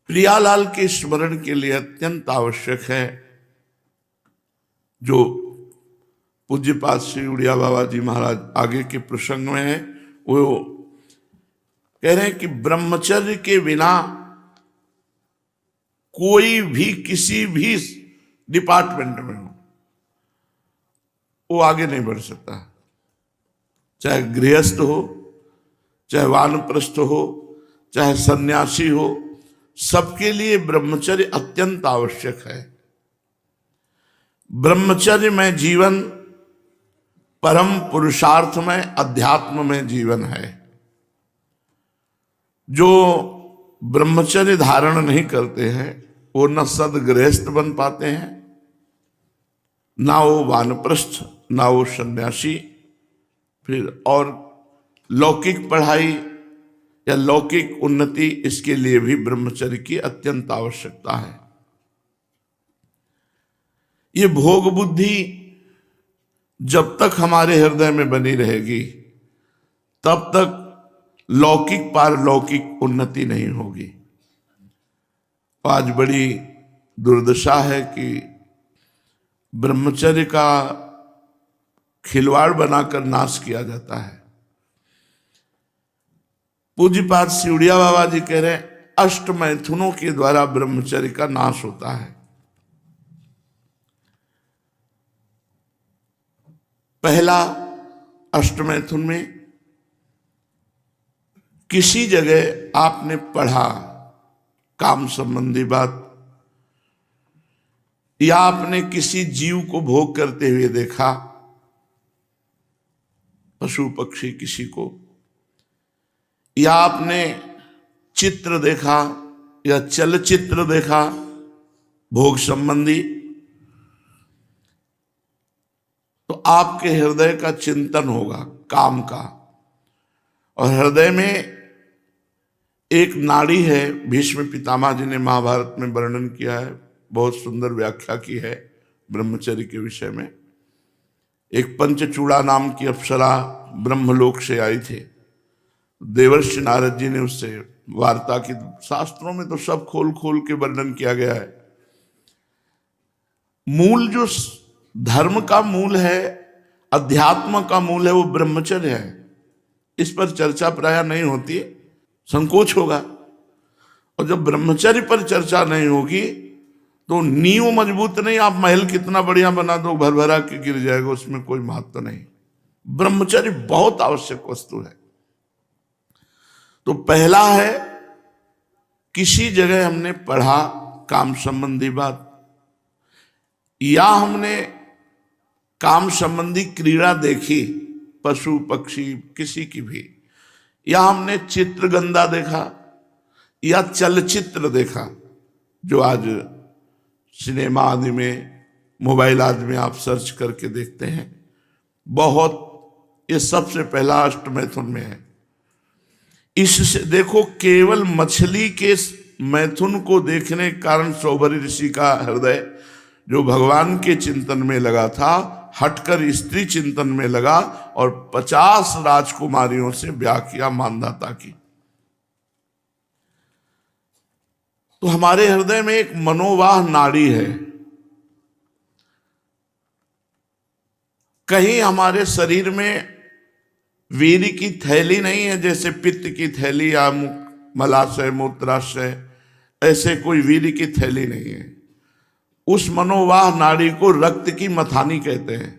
प्रियालाल के स्मरण के लिए अत्यंत आवश्यक है जो पूज्यपाद श्री उड़िया बाबा जी महाराज आगे के प्रसंग में है। वो कह रहे हैं कि ब्रह्मचर्य के बिना कोई भी किसी भी डिपार्टमेंट में हो वो आगे नहीं बढ़ सकता, चाहे गृहस्थ हो, चाहे वानप्रस्थ हो, चाहे सन्यासी हो, सबके लिए ब्रह्मचर्य अत्यंत आवश्यक है। ब्रह्मचर्य में जीवन परम पुरुषार्थ में अध्यात्म में जीवन है। जो ब्रह्मचर्य धारण नहीं करते हैं वो न सदगृहस्थ बन पाते हैं, ना वो वानप्रस्थ, ना वो सन्यासी। फिर और लौकिक पढ़ाई या लौकिक उन्नति, इसके लिए भी ब्रह्मचर्य की अत्यंत आवश्यकता है। ये भोग बुद्धि जब तक हमारे हृदय में बनी रहेगी तब तक लौकिक पारलौकिक उन्नति नहीं होगी। आज बड़ी दुर्दशा है कि ब्रह्मचर्य का खिलवाड़ बनाकर नाश किया जाता है। पूज्यपाद श्री उड़िया बाबा जी कह रहे हैं अष्ट मैथुनों के द्वारा ब्रह्मचर्य का नाश होता है। पहला, अष्ट मैथुन में किसी जगह आपने पढ़ा काम संबंधी बात, या आपने किसी जीव को भोग करते हुए देखा, पशु पक्षी किसी को, या आपने चित्र देखा या चलचित्र देखा भोग संबंधी, तो आपके हृदय का चिंतन होगा काम का। और हृदय में एक नाड़ी है, भीष्म पितामह जी ने महाभारत में वर्णन किया है, बहुत सुंदर व्याख्या की है ब्रह्मचर्य के विषय में। एक पंचचूड़ा नाम की अप्सरा ब्रह्मलोक से आई थी, देवर्षि नारद जी ने उससे वार्ता की। शास्त्रों में तो सब खोल खोल के वर्णन किया गया है। मूल जो धर्म का मूल है, अध्यात्म का मूल है, वो ब्रह्मचर्य है। इस पर चर्चा प्रायः नहीं होती, संकोच होगा। और जब ब्रह्मचर्य पर चर्चा नहीं होगी तो नींव मजबूत नहीं, आप महल कितना बढ़िया बना दो भर भरा के गिर जाएगा, उसमें कोई महत्व नहीं। ब्रह्मचर्य बहुत आवश्यक वस्तु है। तो पहला है, किसी जगह हमने पढ़ा काम संबंधी बात, या हमने काम संबंधी क्रीड़ा देखी पशु पक्षी किसी की भी, या हमने चित्रगंधा देखा या चलचित्र देखा, जो आज सिनेमा आदि में, मोबाइल आदि में आप सर्च करके देखते हैं बहुत। ये सबसे पहला अष्ट मैथुन में है। इससे देखो, केवल मछली के मैथुन को देखने के कारण सौभरी ऋषि का हृदय जो भगवान के चिंतन में लगा था, हटकर स्त्री चिंतन में लगा और 50 राजकुमारियों से ब्याह किया मानधाता की। तो हमारे हृदय में एक मनोवाह नाड़ी है। कहीं हमारे शरीर में वीर्य की थैली नहीं है, जैसे पित्त की थैली या मलाशय मूत्राशय, ऐसे कोई वीर्य की थैली नहीं है। उस मनोवाह नाड़ी को रक्त की मथानी कहते हैं।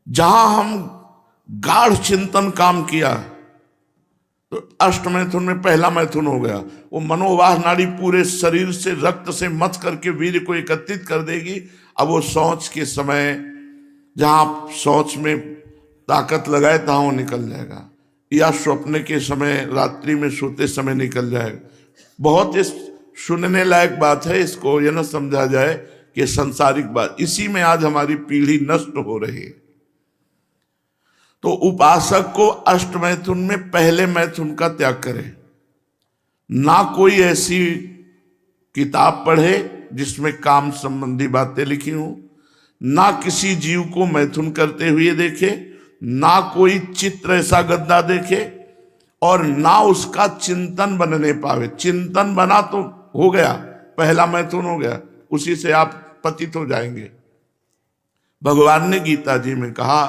जहां हम गाढ़ चिंतन काम किया तो अष्ट मैथुन में पहला मैथुन हो गया। वो मनोवाह नाड़ी पूरे शरीर से रक्त से मथ करके वीर्य को एकत्रित कर देगी। अब वो शौच के समय, जहां शौच में ताकत लगाए तहां वो निकल जाएगा, या स्वप्न के समय, रात्रि में सोते समय निकल जाएगा। बहुत इस सुनने लायक बात है, इसको यह न समझा जाए कि सांसारिक बात। इसी में आज हमारी पीढ़ी नष्ट हो रही है। तो उपासक को अष्ट मैथुन में पहले मैथुन का त्याग करे। ना कोई ऐसी किताब पढ़े जिसमें काम संबंधी बातें लिखी हों, ना किसी जीव को मैथुन करते हुए देखे, ना कोई चित्र ऐसा गंदा देखे, और ना उसका चिंतन बनने पावे। चिंतन बना तो हो गया, पहला मैथुन हो गया, उसी से आप पतित हो जाएंगे। भगवान ने गीता जी में कहा,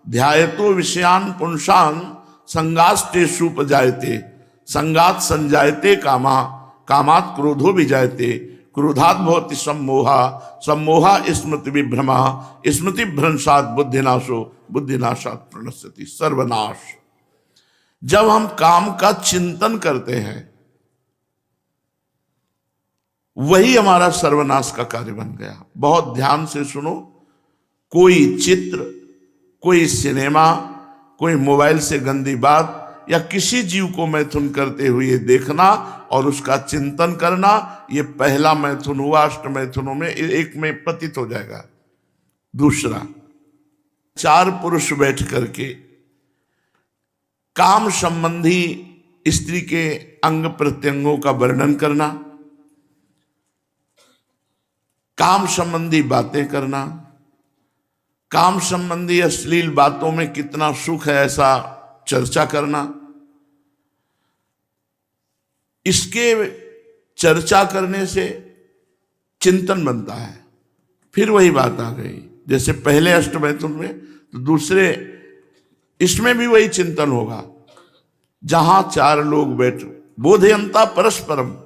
ध्यायतो विषयान पुंसान संगास्तेषु उपजायते, संगात संजायते कामा, कामात क्रोधो विजायते, क्रोधात भवति सम्मोहा, सम्मोहा स्मृति विभ्रमा, स्मृति भ्रंशात बुद्धिनाशो, बुद्धिनाशात प्रणश्यति सर्वनाश। जब हम काम का चिंतन करते हैं वही हमारा सर्वनाश का कार्य बन गया। बहुत ध्यान से सुनो, कोई चित्र, कोई सिनेमा, कोई मोबाइल से गंदी बात या किसी जीव को मैथुन करते हुए देखना और उसका चिंतन करना, ये पहला मैथुन हुआ। अष्ट मैथुनों में एक में पतित हो जाएगा। दूसरा, 4 पुरुष बैठ करके काम संबंधी स्त्री के अंग प्रत्यंगों का वर्णन करना, काम संबंधी बातें करना, काम संबंधी अश्लील बातों में कितना सुख है ऐसा चर्चा करना। इसके चर्चा करने से चिंतन बनता है। फिर वही बात आ गई, जैसे पहले अष्टमैथुन में, तो दूसरे इसमें भी वही चिंतन होगा। जहां 4 लोग बैठे, बोधयंता परस्परम,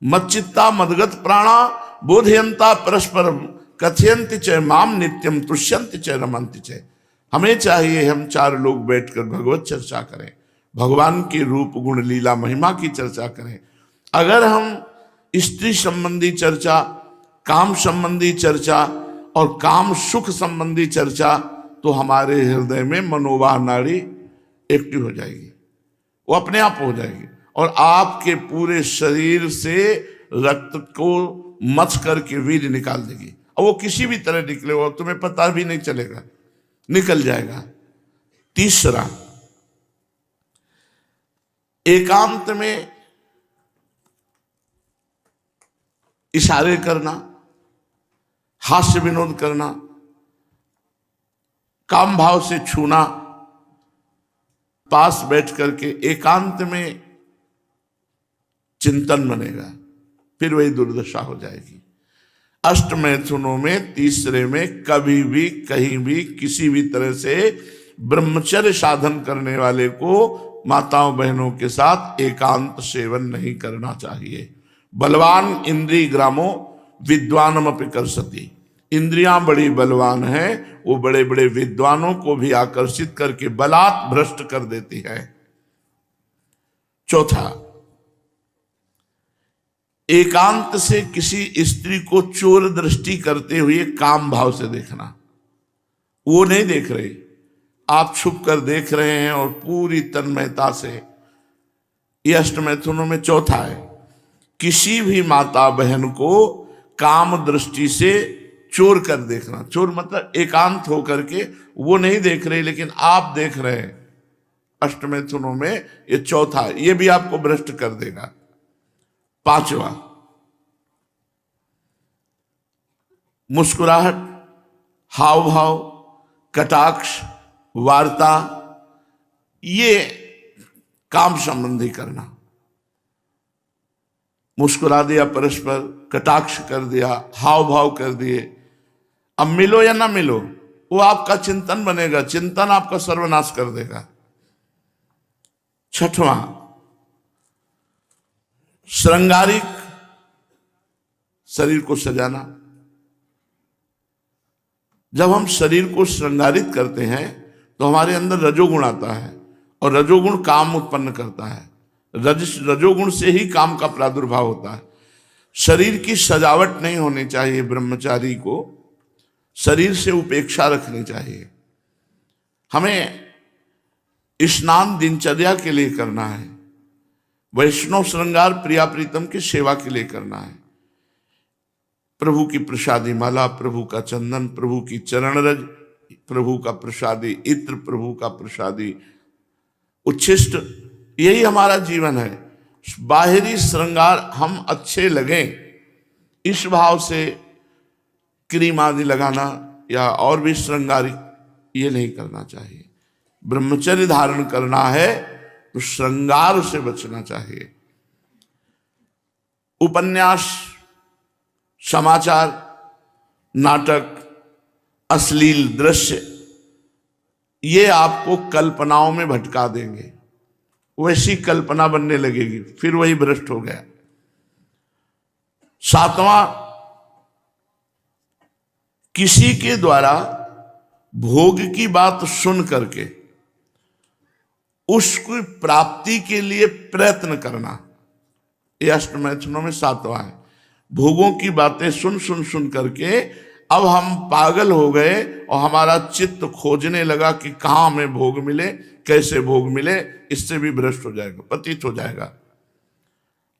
मच्चित्ता मदगत प्राणा, बोधयंता परस्परम, कथयंति च माम नित्यम, तुष्यंति च रमंति च। हमें चाहिए हम 4 लोग बैठकर भगवत चर्चा करें, भगवान के रूप गुण लीला महिमा की चर्चा करें। अगर हम स्त्री संबंधी चर्चा, काम संबंधी चर्चा और काम सुख संबंधी चर्चा, तो हमारे हृदय में मनोवाह नाड़ी एक्टिव हो जाएगी, वो अपने आप हो जाएगी और आपके पूरे शरीर से रक्त को मथ करके वीर्य निकाल देगी। और वो किसी भी तरह निकले, वो तुम्हें पता भी नहीं चलेगा, निकल जाएगा। तीसरा, एकांत में इशारे करना, हास्य विनोद करना, काम भाव से छूना, पास बैठ करके एकांत में चिंतन बनेगा, फिर वही दुर्दशा हो जाएगी। अष्ट मैथुनों में तीसरे में कभी भी कहीं भी किसी भी तरह से ब्रह्मचर्य साधन करने वाले को माताओं बहनों के साथ एकांत सेवन नहीं करना चाहिए। बलवान इंद्रिय ग्रामो विद्वानमपि कर्षति, इंद्रियां बड़ी बलवान हैं, वो बड़े बड़े विद्वानों को भी आकर्षित करके बलात् भ्रष्ट कर देती है। चौथा, एकांत से किसी स्त्री को चोर दृष्टि करते हुए काम भाव से देखना। वो नहीं देख रहे, आप छुप कर देख रहे हैं और पूरी तन्मयता से। ये अष्टमैथुनों में चौथा है। किसी भी माता बहन को काम दृष्टि से चोर कर देखना। चोर मतलब एकांत होकर के वो नहीं देख रहे लेकिन आप देख रहे हैं। अष्टमैथुनों में ये चौथा, ये भी आपको भ्रष्ट कर देगा। पांचवा, मुस्कुराहट, हाव भाव, कटाक्ष, वार्ता, ये काम संबंधी करना। मुस्कुरा दिया परस्पर, कटाक्ष कर दिया, हाव भाव कर दिए। अब मिलो या ना मिलो, वो आपका चिंतन बनेगा, चिंतन आपका सर्वनाश कर देगा। छठवां, श्रृंगारिक, शरीर को सजाना। जब हम शरीर को श्रृंगारित करते हैं तो हमारे अंदर रजोगुण आता है और रजोगुण काम उत्पन्न करता है। रजोगुण से ही काम का प्रादुर्भाव होता है। शरीर की सजावट नहीं होनी चाहिए। ब्रह्मचारी को शरीर से उपेक्षा रखनी चाहिए। हमें स्नान दिनचर्या के लिए करना है, वैष्णव श्रृंगार प्रिया प्रीतम की सेवा के लिए करना है। प्रभु की प्रसादी माला, प्रभु का चंदन, प्रभु की चरण रज, प्रभु का प्रसादी इत्र, प्रभु का प्रसादी उच्छिष्ट, यही हमारा जीवन है। बाहरी श्रृंगार हम अच्छे लगें इस भाव से क्रीम आदि लगाना या और भी श्रृंगार ये नहीं करना चाहिए। ब्रह्मचर्य धारण करना है तो श्रृंगार से बचना चाहिए। उपन्यास, समाचार, नाटक, अश्लील दृश्य, ये आपको कल्पनाओं में भटका देंगे, वैसी कल्पना बनने लगेगी, फिर वही भ्रष्ट हो गया। सातवां, किसी के द्वारा भोग की बात सुन करके उसकी प्राप्ति के लिए प्रयत्न करना, ये अष्टमैथुनों में सातवां है। भोगों की बातें सुन सुन सुन करके अब हम पागल हो गए और हमारा चित्त खोजने लगा कि कहां हमें भोग मिले, कैसे भोग मिले, इससे भी भ्रष्ट हो जाएगा, पतित हो जाएगा।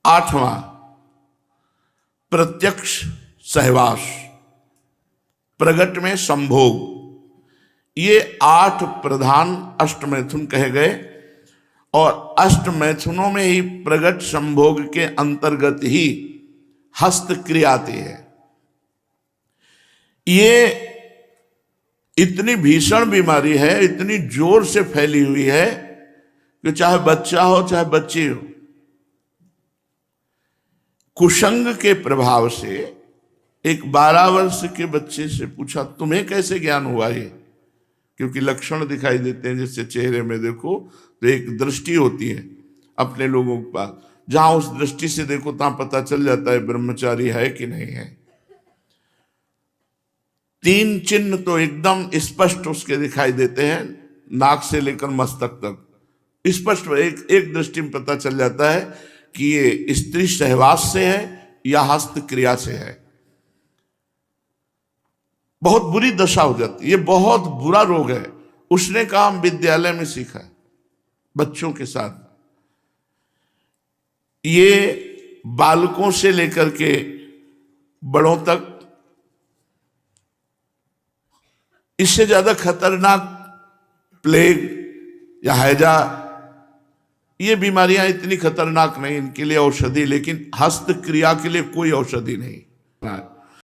आठवां, प्रत्यक्ष सहवास, प्रगट में संभोग, ये 8 प्रधान अष्टमैथुन कहे गए और अष्टमैथुनों में ही प्रगट संभोग के अंतर्गत ही हस्त क्रिया आती है। ये इतनी भीषण बीमारी है, इतनी जोर से फैली हुई है कि चाहे बच्चा हो चाहे बच्ची हो, कुसंग के प्रभाव से एक 12 वर्ष के बच्चे से पूछा तुम्हें कैसे ज्ञान हुआ ये, क्योंकि लक्षण दिखाई देते हैं, जैसे चेहरे में देखो तो एक दृष्टि होती है अपने लोगों के पास, जहां उस दृष्टि से देखो तहां पता चल जाता है ब्रह्मचारी है कि नहीं है। 3 चिन्ह तो एकदम स्पष्ट उसके दिखाई देते हैं, नाक से लेकर मस्तक तक स्पष्ट एक दृष्टि में पता चल जाता है कि ये स्त्री सहवास से है या हस्त क्रिया से है। बहुत बुरी दशा हो जाती है, ये बहुत बुरा रोग है। उसने कहा हम विद्यालय में सीखा है बच्चों के साथ, ये बालकों से लेकर के बड़ों तक, इससे ज्यादा खतरनाक प्लेग या हैजा, ये बीमारियां इतनी खतरनाक नहीं, इनके लिए औषधि, लेकिन हस्त क्रिया के लिए कोई औषधि नहीं।